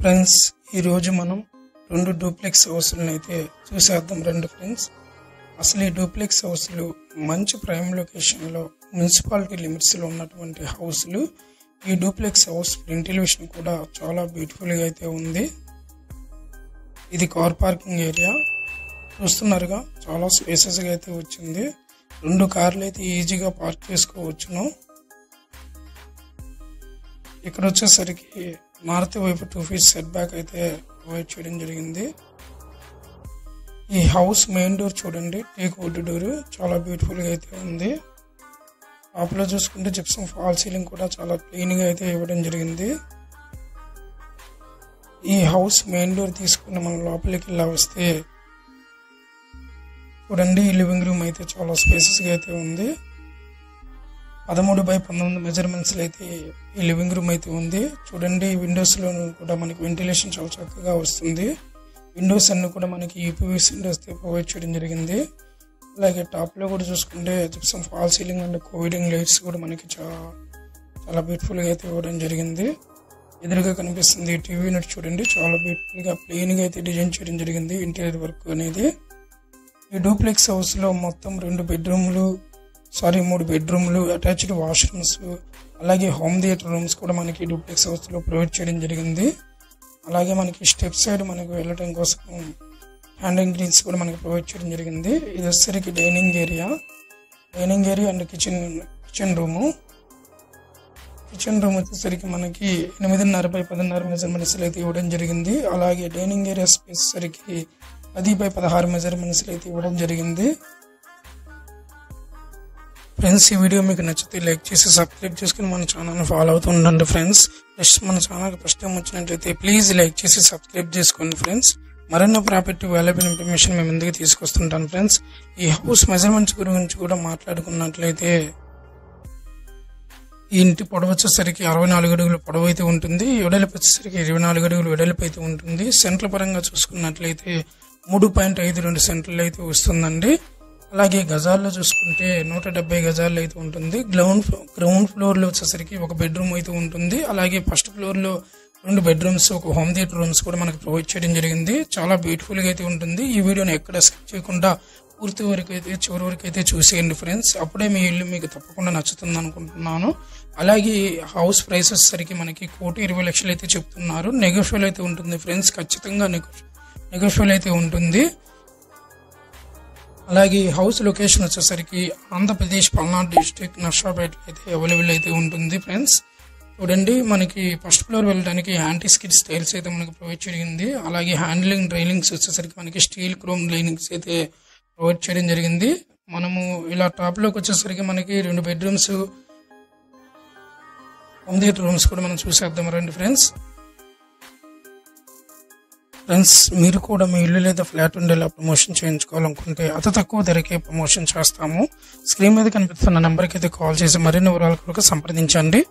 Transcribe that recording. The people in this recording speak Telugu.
ఫ్రెండ్స్ ఈ రోజు మనం రెండు డూప్లెక్స్ హౌస్లను అయితే చూసేద్దాం రండి ఫ్రెండ్స్. అసలు ఈ డూప్లెక్స్ హౌస్లు మంచి ప్రైమ్ లొకేషన్లో మున్సిపాలిటీ లిమిట్స్లో ఉన్నటువంటి హౌస్లు. ఈ డూప్లెక్స్ హౌస్ ఫ్రంట్ ఎలివేషన్ కూడా చాలా బ్యూటిఫుల్గా అయితే ఉంది. ఇది కార్ పార్కింగ్ ఏరియా చూస్తున్నారుగా, చాలా స్పేసెస్గా అయితే వచ్చింది. 2 కార్లు అయితే ఈజీగా పార్క్ చేసుకోవచ్చును. ఇక్కడ వచ్చేసరికి నార్త్ వైపు 2 feet సెట్ బ్యాక్ అయితే ప్రొవైడ్ చేయడం జరిగింది. ఈ హౌస్ మెయిన్ డోర్ చూడండి, టేక్ వుడ్ డోర్, చాలా బ్యూటిఫుల్గా అయితే ఉంది. టాప్లో చూసుకుంటే జిప్సమ్ ఫాల్ సీలింగ్ కూడా చాలా క్లీన్గా అయితే ఇవ్వడం జరిగింది. ఈ హౌస్ మెయిన్ డోర్ తీసుకుని మనం లోపలికి ఇలా వస్తే చూడండి, ఈ లివింగ్ రూమ్ అయితే చాలా స్పేసెస్గా అయితే ఉంది. 13 by 19 మెజర్మెంట్స్ అయితే ఈ లివింగ్ రూమ్ అయితే ఉంది. చూడండి, విండోస్లో కూడా మనకి వెంటిలేషన్ చాలా చక్కగా వస్తుంది. విండోస్ అన్ని కూడా మనకి యూపీవీసీ విండోస్ ప్రొవైడ్ చేయడం జరిగింది. అలాగే టాప్లో కూడా చూసుకుంటే జిప్సమ్ ఫాల్ సీలింగ్ అండ్ కోవిడింగ్ లైట్స్ కూడా మనకి చాలా బ్యూటిఫుల్గా అయితే ఇవ్వడం జరిగింది. ఎదురుగా కనిపిస్తుంది టీవీ యూనిట్ చూడండి, చాలా బ్యూటిఫుల్గా ప్లెయిన్గా అయితే డిజైన్ చేయడం జరిగింది ఇంటీరియర్ వర్క్ అనేది. ఈ డూప్లెక్స్ హౌస్లో మొత్తం 3 బెడ్రూమ్లు, అటాచ్డ్ వాష్రూమ్స్, అలాగే హోమ్ థియేటర్ రూమ్స్ కూడా మనకి డూప్లెక్స్ హౌస్లో ప్రొవైడ్ చేయడం జరిగింది. అలాగే మనకి స్టెప్ సైడ్ మనకు వెళ్ళడం కోసం హ్యాండింగ్ గ్రిల్స్ కూడా మనకి ప్రొవైడ్ చేయడం జరిగింది. ఇది వచ్చేసరికి dining area and kitchen room. Kitchen room వచ్చేసరికి మనకి 8.5 by 16 మెజర్మెంట్స్ అయితే ఇవ్వడం జరిగింది. అలాగే డైనింగ్ ఏరియా స్పేస్ సరికి 10 by 16 మెజర్మెంట్స్ అయితే ఇవ్వడం జరిగింది. ఫ్రెండ్స్, ఈ వీడియో మీకు నచ్చితే లైక్ చేసి సబ్స్క్రైబ్ చేసుకుని మన ఛానల్ని ఫాలో అవుతూ ఉండండి ఫ్రెండ్స్. నెక్స్ట్ మన ఛానల్కి ఫస్ట్ టైం వచ్చినట్లయితే ప్లీజ్ లైక్ చేసి సబ్స్క్రైబ్ చేసుకోండి ఫ్రెండ్స్. మరిన్ని ప్రాపర్టీ వాల్యుబుల్ ఇన్ఫర్మేషన్ మేము ముందుకు తీసుకొస్తుంటాను ఫ్రెండ్స్. ఈ హౌస్ మెజర్మెంట్స్ గురించి కూడా మాట్లాడుకున్నట్లయితే ఈ ఇంటి పొడవు వచ్చేసరికి 64 అడుగులు పొడవు అయితే ఉంటుంది. వెడల్పు వచ్చేసరికి 24 అడుగులు వెడల్పు అయితే ఉంటుంది. సెంట్ల పరంగా చూసుకున్నట్లయితే 3.52 సెంట్లు అయితే వస్తుందండి. అలాగే గజాల్లో చూసుకుంటే 170 గజాల్లో అయితే ఉంటుంది. గ్రౌండ్ ఫ్లోర్లో వచ్చేసరికి 1 బెడ్రూమ్ అయితే ఉంటుంది. అలాగే ఫస్ట్ ఫ్లోర్లో 2 బెడ్రూమ్స్, 1 హోమ్ థియేటర్ రూమ్స్ కూడా మనకు ప్రొవైడ్ చేయడం జరిగింది. చాలా బ్యూటిఫుల్గా అయితే ఉంటుంది. ఈ వీడియోని ఎక్కడ స్కిప్ చేయకుండా పూర్తి వరకు అయితే చివరి వరకు అయితే చూసేయండి ఫ్రెండ్స్. అప్పుడే మీ ఇల్లు మీకు తప్పకుండా నచ్చుతుంది అనుకుంటున్నాను. అలాగే హౌస్ ప్రైసెస్ సరికి మనకి 1,20,00,000 అయితే చెప్తున్నారు. నెగోషియబుల్ అయితే ఉంటుంది ఫ్రెండ్స్, ఖచ్చితంగా నెగోషియబుల్ అయితే ఉంటుంది. అలాగే హౌస్ లొకేషన్ వచ్చేసరికి ఆంధ్రప్రదేశ్ పల్నాడు డిస్ట్రిక్ట్ నర్సాపేట అయితే అవైలబుల్ అయితే ఉంటుంది ఫ్రెండ్స్. చూడండి, మనకి ఫస్ట్ ఫ్లోర్ వెళ్ళడానికి యాంటీ స్కిడ్ స్టైల్స్ అయితే మనకి ప్రొవైడ్ జరిగింది. అలాగే హ్యాండ్లింగ్ రైలింగ్స్ వచ్చేసరికి మనకి స్టీల్ క్రోమ్ రైలింగ్స్ అయితే ప్రొవైడ్ చేయడం జరిగింది. మనము ఇలా టాప్ లోకి వచ్చేసరికి మనకి 2 బెడ్రూమ్స్, హోమ్ థియేటర్ రూమ్స్ కూడా మనం చూసేద్దాం రండి ఫ్రెండ్స్. మీరు కూడా మీ ఇల్లు లేదా ఫ్లాట్ ఉండేలా ప్రమోషన్ చేయించుకోవాలనుకుంటే అతి తక్కువ ధరకే ప్రమోషన్ చేస్తాము. స్క్రీన్ మీద కనిపిస్తున్న నెంబర్కి అయితే కాల్ చేసి మరిన్ని వివరాల కొరకు సంప్రదించండి.